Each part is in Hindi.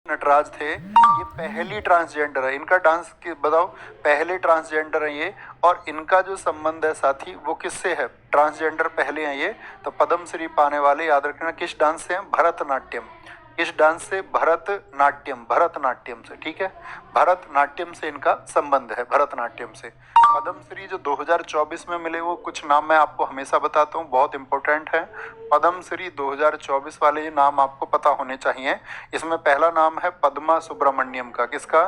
नटराज थे, ये पहली ट्रांसजेंडर है। इनका डांस की बताओ, पहले ट्रांसजेंडर है ये। और इनका जो संबंध है साथी वो किससे है? ट्रांसजेंडर पहले हैं ये, तो पद्मश्री पाने वाले याद रखना किस डांस से हैं? भरतनाट्यम। किस डांस से? भरतनाट्यम। भरतनाट्यम से, ठीक है, भरतनाट्यम से इनका संबंध है, भरतनाट्यम से। पद्मश्री जो 2024 में मिले वो कुछ नाम मैं आपको हमेशा बताता हूँ, बहुत इंपॉर्टेंट है। पद्मश्री 2024 वाले ये नाम आपको पता होने चाहिए। इसमें पहला नाम है पद्मा सुब्रमण्यम का। किसका?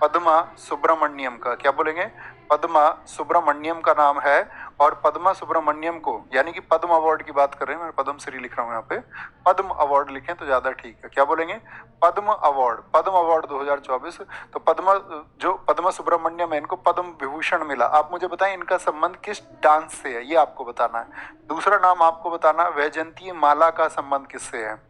पद्मा सुब्रमण्यम का। क्या बोलेंगे? पद्मा सुब्रमण्यम का नाम है। और पद्मा सुब्रमण्यम को, यानी कि पद्म अवार्ड की बात कर रहे हैं, मैं पद्मश्री लिख रहा हूँ यहाँ पे, पद्म अवार्ड लिखें तो ज्यादा ठीक है। क्या बोलेंगे? पद्म अवार्ड। पद्म अवार्ड 2024। तो पद्मा सुब्रमण्यम है, इनको पद्म विभूषण मिला। आप मुझे बताएं इनका संबंध किस डांस से है, ये आपको बताना है। दूसरा नाम आपको बताना है वैजयंती माला का संबंध किससे है?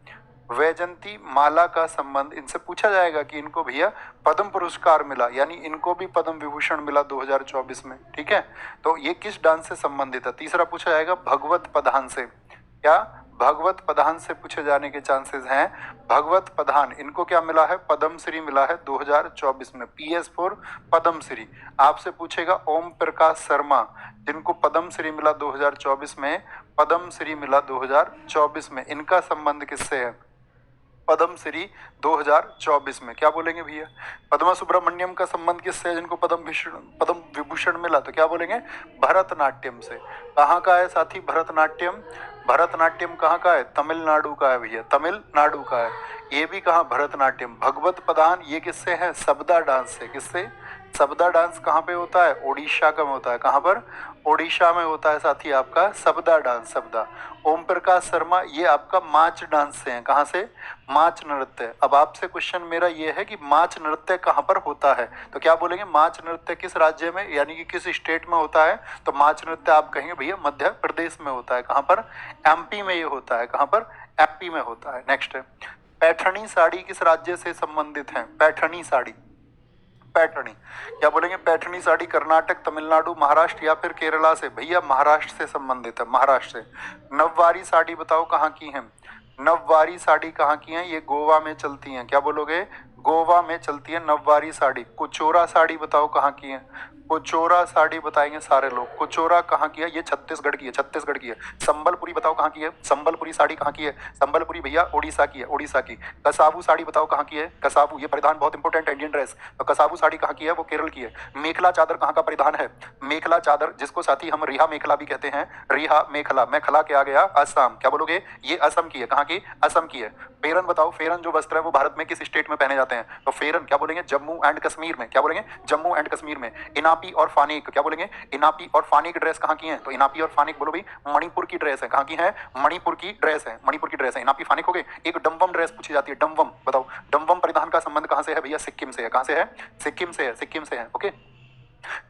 वैजयंती माला का संबंध, इनसे पूछा जाएगा कि इनको भैया पद्म पुरस्कार मिला, यानी इनको भी पद्म विभूषण मिला 2024 में, ठीक है। तो ये किस डांस से संबंधित है? तीसरा पूछा जाएगा भगवत पधान से। क्या? भगवत पधान से पूछे जाने के चांसेस हैं। भगवत पधान, इनको क्या मिला है? पद्मश्री मिला है 2024 में, PS4 पद्मश्री। आपसे पूछेगा ओम प्रकाश शर्मा, जिनको पद्मश्री मिला 2024 में, पद्मश्री मिला 2024 में, इनका संबंध किससे है? पद्मश्री 2024 में। क्या बोलेंगे भैया? पद्मा सुब्रमण्यम का संबंध किससे है जिनको पद्म विभूषण मिला? तो क्या बोलेंगे? भरतनाट्यम से। कहाँ का है साथी भरतनाट्यम? भरतनाट्यम कहाँ का है? तमिलनाडु का है भैया, तमिलनाडु का है। ये भी कहाँ? भरतनाट्यम। भगवत पधान ये किससे है? सबदा डांस से। किससे? सबदा डांस कहाँ पे होता है? ओडिशा का में होता है। कहाँ पर? ओडिशा में होता है साथी आपका सबदा डांस, सबदा। ओम प्रकाश शर्मा ये आपका माच डांस से हैं। कहाँ से? माच नृत्य। अब आपसे क्वेश्चन मेरा ये है कि माच नृत्य कहाँ पर होता है? तो क्या बोलेंगे? माच नृत्य किस राज्य में, यानी कि किस स्टेट में होता है? तो माच नृत्य आप कहेंगे भैया मध्य प्रदेश में होता है। कहाँ पर? MP में ये होता है। कहाँ पर? MP में होता है। नेक्स्ट है, पैठणी साड़ी किस राज्य से संबंधित है? पैठणी साड़ी, पैठणी। क्या बोलेंगे? पैठणी साड़ी कर्नाटक, तमिलनाडु, महाराष्ट्र या फिर केरला से? भैया महाराष्ट्र से संबंधित है, महाराष्ट्र से। नववारी साड़ी बताओ कहाँ की है? नववारी साड़ी कहाँ की है? ये गोवा में चलती हैं। क्या बोलोगे? गोवा में चलती है नववारी साड़ी। कुचोरा साड़ी बताओ कहाँ की है? कुचोरा साड़ी बताएंगे सारे लोग। कुचोरा कहाँ की है? ये छत्तीसगढ़ की है, छत्तीसगढ़ की है। संबलपुरी बताओ कहाँ की है? संबलपुरी साड़ी कहाँ की है? संबलपुरी भैया उड़ीसा की है, उड़ीसा की। कसाबू साड़ी बताओ कहाँ की है? कसाबू, ये परिधान बहुत इंपॉर्टेंट है, इंडियन ड्रेस। तो कसाबू साड़ी कहाँ की है? वो केरल की है। मेखला चादर कहाँ का परिधान है? मेखला चादर, जिसको साथी हम रिहा मेखला भी कहते हैं, रिहा मेखला। मैं खला के आ गया असम। क्या बोलोगे? ये असम की है। कहाँ की? असम की है। फेरन बताओ, फेरन जो वस्त्र है वो भारत में किस स्टेट में पहने जाते हैं? तो फेरन क्या बोलेंगे? जम्मू एंड कश्मीर में। क्या बोलेंगे? जम्मू एंड कश्मीर में। इनापी और फानेक, क्या बोलेंगे? इनापी और फानेक ड्रेस कहाँ की है? तो इनापी और फानेक बोलो भाई, मणिपुर की ड्रेस है। कहाँ की है? मणिपुर की ड्रेस है, मणिपुर की ड्रेस है। इनापी फानेक हो गए। एक डमवम ड्रेस पूछी जाती है, डमवम बताओ। डमवम परिधान का संबंध कहाँ से है भैया? सिक्किम से है। कहाँ से है? सिक्किम से है, सिक्किम से है। ओके।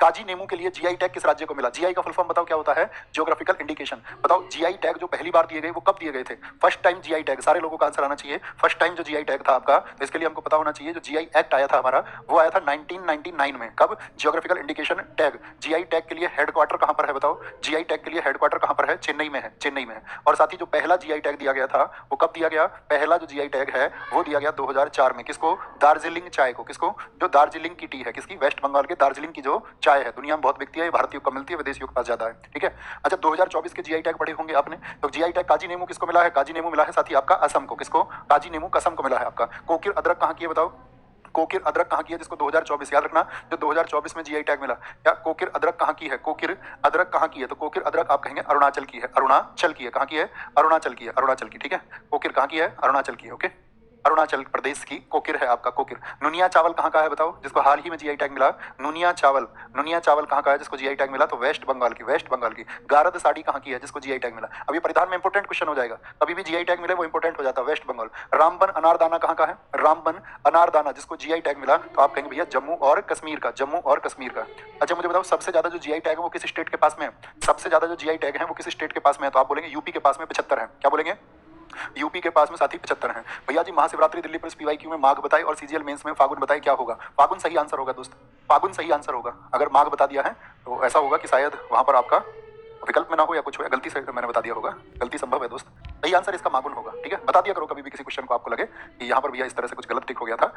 काजी नेमू के लिए GI टैग किस राज्य को मिला? GI का फुल फॉर्म बताओ क्या होता है? Geographical indication. बताओ GI टैग जो पहली बार दिए गए वो कब दिए गए थे? फर्स्ट टाइम GI टैग, सारे लोगों का आंसर आना चाहिए। फर्स्ट टाइम जो GI टैग था आपका, तो इसके लिए हमको पता होना चाहिए जो GI एक्ट आया था हमारा, वो आया था 1999 में। कब? Geographical indication tag. GI tag के लिए हेडक्वार्टर कहां पर है बताओ? GI टैग के लिए हेडक्वार्टर कहां पर है? चेन्नई में है, चेन्नई में है। और साथ ही जो पहला GI टैग दिया गया था वो कब दिया गया? पहला जो GI टैग है वो दिया गया 2004 में। किसको? दार्जिलिंग चाय को। किसको? जो दार्जिलिंग की टी है, किसकी? वेस्ट बंगाल के दार्जिलिंग की जो चाय है, दुनिया में बहुत बिकती है, भारतीयों को मिलती है, विदेशियों के पास ज्यादा है, ठीक है। अच्छा, 2024 के GI टैग पढ़े होंगे आपने, तो GI टैग काजी नेमू किसको मिला है? काजी नेमू मिला है साथी आपका असम को। किसको? काजी नेमू कसम को मिला है आपका। कोकिर अदरक कहाँ की है बताओ? कोकिर अदरक कहाँ की है जिसको 2024, याद रखना, जो 2024 में GI टैग मिला? क्या कोकिर अदरक कहाँ की है? कोकिर अदरक कहाँ की है? तो कोकिर अदरक आप कहेंगे अरुणाचल की है, अरुणाचल की है। कहाँ की है? अरुणाचल की है, अरुणाचल की, ठीक है। कोकिर कहाँ की है? अरुणाचल की है, ओके। अरुणाचल प्रदेश की कोकिर है आपका, कोकिर। नुनिया चावल कहाँ का है बताओ जिसको हाल ही में GI टैग मिला? नुनिया चावल, नुनिया चावल कहाँ का है जिसको GI टैग मिला? तो वेस्ट बंगाल की, वेस्ट बंगाल की। गारद साड़ी कहाँ की है जिसको GI टैग मिला? अभी परिधान में इंपोर्टेंट क्वेश्चन हो जाएगा, कभी भी GI टैग मिले वो इंपोर्टेंट हो जाता है, वेस्ट बंगाल। रामबन अनारदाना कहाँ का है? रामबन अनारदाना जिसको GI टैग मिला, तो आप कहेंगे भैया जम्मू और कश्मीर का, जम्मू और कश्मीर का। अच्छा मुझे बताओ सबसे ज्यादा जो GI टैग है वो किस स्टेट के पास में है? सबसे ज्यादा जो GI टैग है वो किस स्टेट के पास में है? तो आप बोलेंगे यूपी के पास में 75 है। क्या बोलेंगे? यूपी के पास में साथी 75 है। भैया जी महाशिवरात्रि दिल्ली पुलिस PYQ में माघ बताए और CGL मेंस में फागुन बताए, क्या होगा? फागुन सही आंसर होगा दोस्त, फागुन सही आंसर होगा। अगर माघ बता दिया है तो ऐसा होगा कि शायद वहां पर आपका विकल्प में ना हो या कुछ हो, गलती से मैंने बता दिया होगा, गलती संभव है दोस्त। सही आंसर इसका मागुन होगा, ठीक है। बता दिया करो कभी भी किसी क्वेश्चन को आपको लगे कि यहाँ पर भैया इस तरह से कुछ गलत टिक हो गया था।